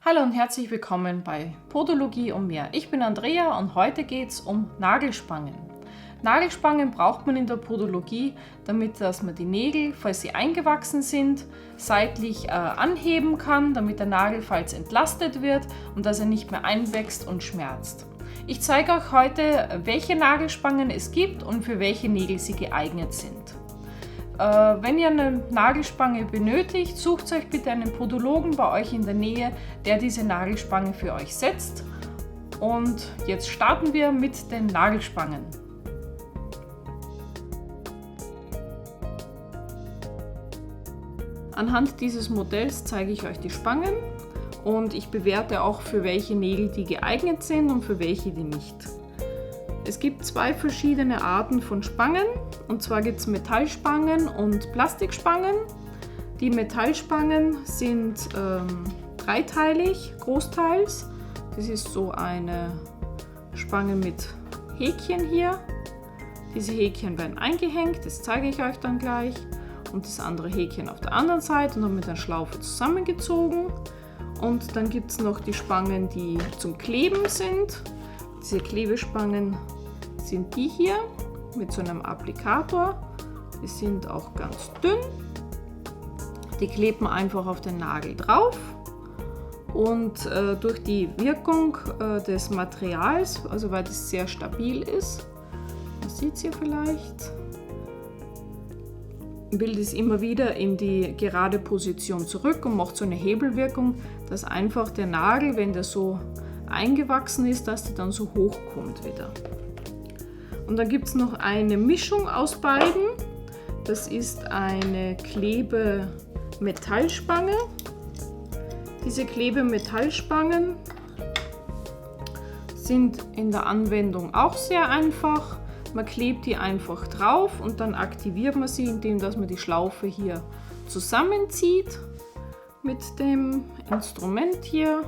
Hallo und herzlich willkommen bei Podologie und mehr. Ich bin Andrea und heute geht es um Nagelspangen. Nagelspangen braucht man in der Podologie, damit man die Nägel, falls sie eingewachsen sind, seitlich anheben kann, damit der Nagelfalz entlastet wird und dass er nicht mehr einwächst und schmerzt. Ich zeige euch heute, welche Nagelspangen es gibt und für welche Nägel sie geeignet sind. Wenn ihr eine Nagelspange benötigt, sucht euch bitte einen Podologen bei euch in der Nähe, der diese Nagelspange für euch setzt. Und jetzt starten wir mit den Nagelspangen. Anhand dieses Modells zeige ich euch die Spangen und ich bewerte auch, für welche Nägel die geeignet sind und für welche die nicht. Es gibt zwei verschiedene Arten von Spangen, und zwar gibt es Metallspangen und Plastikspangen. Die Metallspangen sind dreiteilig, großteils. Das ist so eine Spange mit Häkchen hier. Diese Häkchen werden eingehängt, das zeige ich euch dann gleich. Und das andere Häkchen auf der anderen Seite und dann mit einer Schlaufe zusammengezogen. Und dann gibt es noch die Spangen, die zum Kleben sind. Diese Klebespangen sind die hier mit so einem Applikator. Die sind auch ganz dünn. Die kleben einfach auf den Nagel drauf. Und durch die Wirkung des Materials, also weil das sehr stabil ist, man sieht es hier vielleicht, bildet es immer wieder in die gerade Position zurück und macht so eine Hebelwirkung, dass einfach der Nagel, wenn der so eingewachsen ist, dass der dann so hoch kommt wieder. Und dann gibt es noch eine Mischung aus beiden. Das ist eine Klebe-Metallspange. Diese Klebe-Metallspangen sind in der Anwendung auch sehr einfach. Man klebt die einfach drauf und dann aktiviert man sie, indem dass man die Schlaufe hier zusammenzieht mit dem Instrument hier.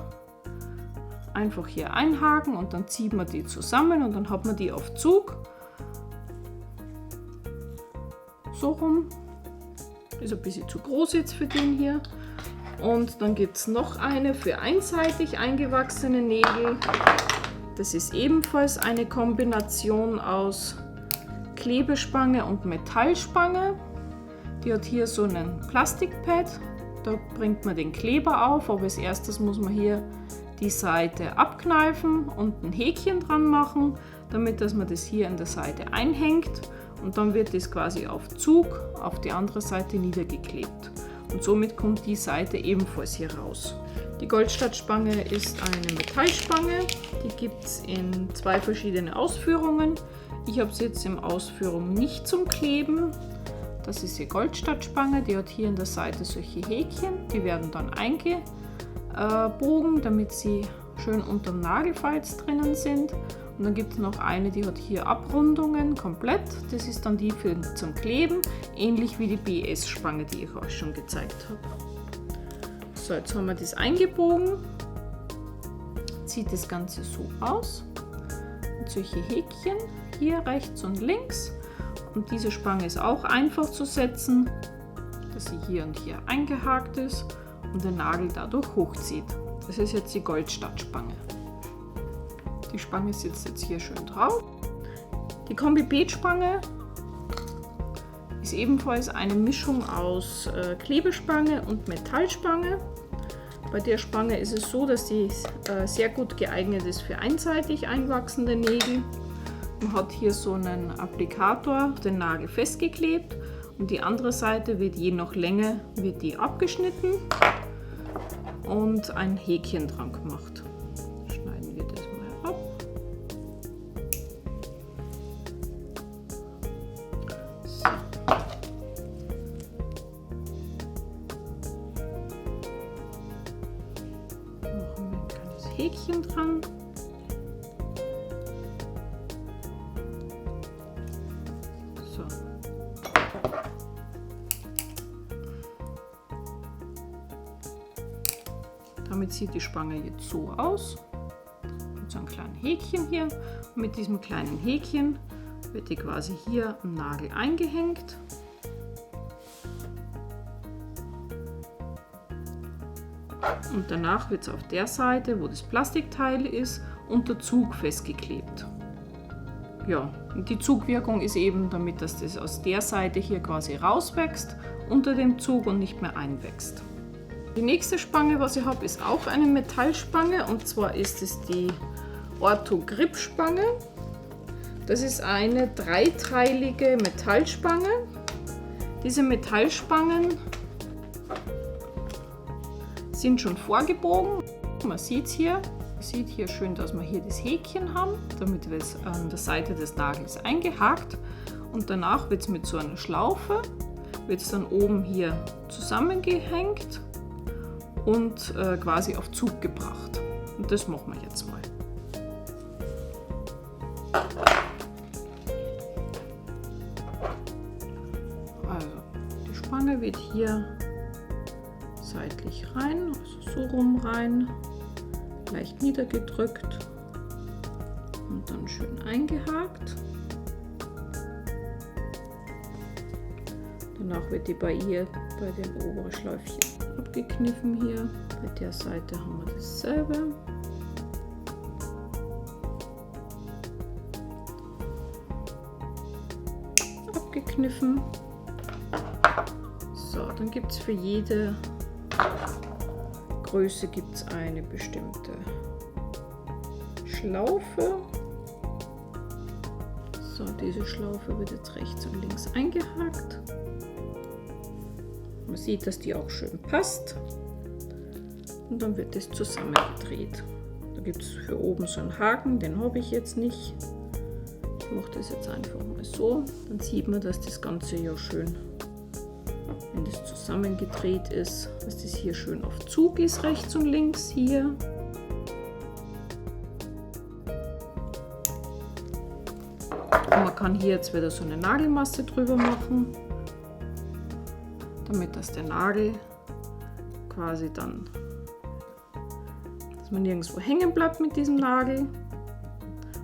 Einfach hier einhaken und dann zieht man die zusammen und dann hat man die auf Zug. So rum. Ist ein bisschen zu groß jetzt für den hier. Und dann gibt es noch eine für einseitig eingewachsene Nägel. Das ist ebenfalls eine Kombination aus Klebespange und Metallspange. Die hat hier so einen Plastikpad. Da bringt man den Kleber auf, aber als erstes muss man hier die Seite abkneifen und ein Häkchen dran machen, damit dass man das hier an der Seite einhängt und dann wird das quasi auf Zug auf die andere Seite niedergeklebt. Und somit kommt die Seite ebenfalls hier raus. Die Goldstadtspange ist eine Metallspange, die gibt es in zwei verschiedene Ausführungen. Ich habe sie jetzt in Ausführung nicht zum Kleben. Das ist die Goldstadtspange, die hat hier an der Seite solche Häkchen, die werden dann eingebogen, damit sie schön unterm Nagelfalz drinnen sind. Und dann gibt es noch eine, die hat hier Abrundungen komplett. Das ist dann die zum Kleben, ähnlich wie die BS-Spange, die ich euch schon gezeigt habe. So, jetzt haben wir das eingebogen. Sieht das Ganze so aus. Mit solche Häkchen hier rechts und links. Und diese Spange ist auch einfach zu setzen, dass sie hier und hier eingehakt ist und der Nagel dadurch hochzieht. Das ist jetzt die Goldstadtspange. Die Spange sitzt jetzt hier schön drauf. Die Kombi-Beet-Spange ist ebenfalls eine Mischung aus Klebespange und Metallspange. Bei der Spange ist es so, dass die sehr gut geeignet ist für einseitig einwachsende Nägel. Man hat hier so einen Applikator auf den Nagel festgeklebt und die andere Seite wird je nach Länge wird die abgeschnitten und ein Häkchen dran gemacht. Schneiden wir das mal ab. So. Machen wir ein kleines Häkchen dran. So. Damit sieht die Spange jetzt so aus. Mit so einem kleinen Häkchen hier. Und mit diesem kleinen Häkchen wird die quasi hier am Nagel eingehängt. Und danach wird es auf der Seite, wo das Plastikteil ist, unter Zug festgeklebt. Ja, und die Zugwirkung ist eben, damit dass das aus der Seite hier quasi rauswächst unter dem Zug und nicht mehr einwächst. Die nächste Spange, was ich habe, ist auch eine Metallspange, und zwar ist es die Ortho-Grip-Spange. Das ist eine dreiteilige Metallspange. Diese Metallspangen sind schon vorgebogen. Man sieht es hier. Man sieht hier schön, dass wir hier das Häkchen haben, damit wird es an der Seite des Nagels eingehakt. Und danach wird es mit so einer Schlaufe, wird es dann oben hier zusammengehängt und quasi auf Zug gebracht. Und das machen wir jetzt mal. Also die Spange wird hier seitlich rein, also so rum rein, leicht niedergedrückt und dann schön eingehakt. Danach wird die bei ihr bei dem oberen Schläufchen abgekniffen hier. Bei der Seite haben wir dasselbe. Abgekniffen. So, dann gibt es für jede Größe gibt's eine bestimmte Schlaufe. So, diese Schlaufe wird jetzt rechts und links eingehakt. Man sieht, dass die auch schön passt. Und dann wird das zusammengedreht. Da gibt es für oben so einen Haken, den habe ich jetzt nicht. Ich mache das jetzt einfach mal so. Dann sieht man, dass das Ganze ja schön, wenn das zusammengedreht ist, dass das hier schön auf Zug ist, rechts und links hier. Und man kann hier jetzt wieder so eine Nagelmasse drüber machen, damit dass der Nagel quasi dann, dass man nirgendwo hängen bleibt mit diesem Nagel.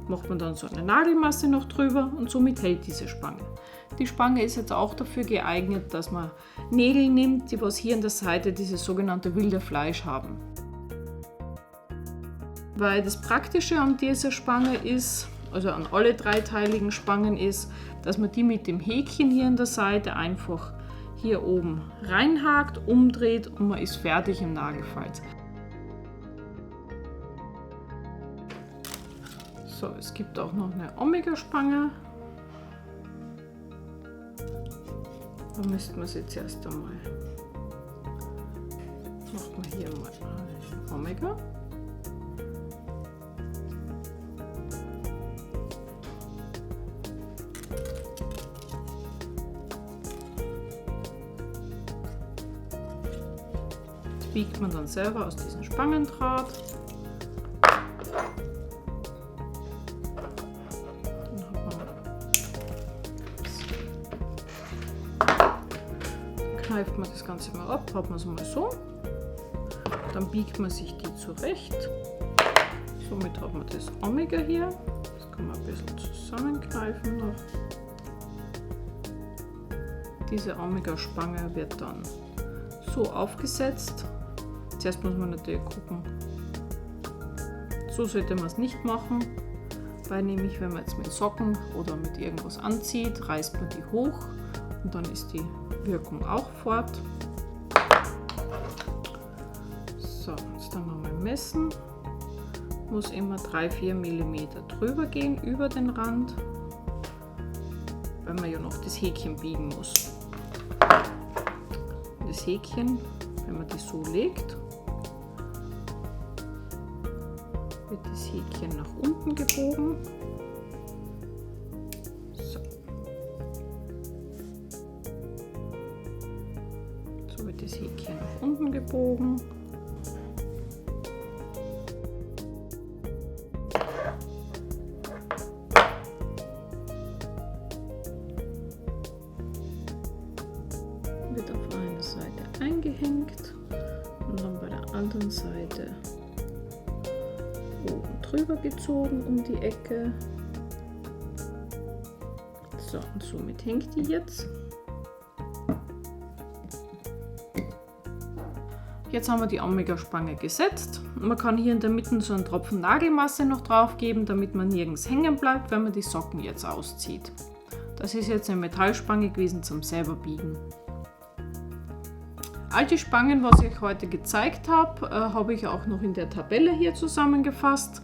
Macht man dann so eine Nagelmasse noch drüber und somit hält diese Spange. Die Spange ist jetzt auch dafür geeignet, dass man Nägel nimmt, die was hier an der Seite dieses sogenannte wilde Fleisch haben. Weil das Praktische an dieser Spange ist, also an alle dreiteiligen Spangen ist, dass man die mit dem Häkchen hier an der Seite einfach hier oben reinhakt, umdreht und man ist fertig im Nagelfalz. So, es gibt auch noch eine Omega-Spange. Da müssten wir es jetzt erst einmal. Machen wir hier mal eine Omega. Das biegt man dann selber aus diesem Spangendraht. Kneift man das Ganze mal ab, hat man es mal so, dann biegt man sich die zurecht. Somit hat man das Omega hier, das kann man ein bisschen zusammenkneifen noch. Diese Omega-Spange wird dann so aufgesetzt. Zuerst muss man natürlich gucken, so sollte man es nicht machen, weil nämlich wenn man jetzt mit Socken oder mit irgendwas anzieht, reißt man die hoch und dann ist die Wirkung auch fort. So, jetzt dann nochmal messen. Muss immer 3-4 mm drüber gehen, über den Rand, weil man ja noch das Häkchen biegen muss. Das Häkchen, wenn man das so legt, wird das Häkchen nach unten gebogen. Wird das Häkchen nach unten gebogen. Wird auf einer Seite eingehängt und dann bei der anderen Seite oben drüber gezogen um die Ecke. So, und somit hängt die jetzt. Jetzt haben wir die Omega-Spange gesetzt. Man kann hier in der Mitte so einen Tropfen Nagelmasse noch drauf geben, damit man nirgends hängen bleibt, wenn man die Socken jetzt auszieht. Das ist jetzt eine Metallspange gewesen zum selber biegen. All die Spangen, was ich euch heute gezeigt habe, habe ich auch noch in der Tabelle hier zusammengefasst.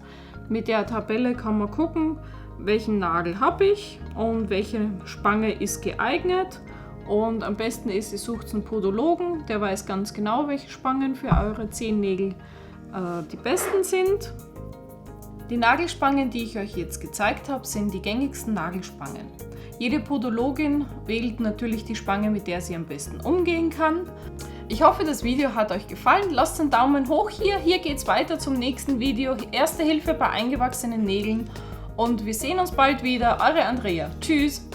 Mit der Tabelle kann man gucken, welchen Nagel habe ich und welche Spange ist geeignet. Und am besten ist, ihr sucht einen Podologen, der weiß ganz genau, welche Spangen für eure Zehennägel die besten sind. Die Nagelspangen, die ich euch jetzt gezeigt habe, sind die gängigsten Nagelspangen. Jede Podologin wählt natürlich die Spange, mit der sie am besten umgehen kann. Ich hoffe, das Video hat euch gefallen. Lasst einen Daumen hoch hier. Hier geht es weiter zum nächsten Video. Erste Hilfe bei eingewachsenen Nägeln. Und wir sehen uns bald wieder. Eure Andrea. Tschüss.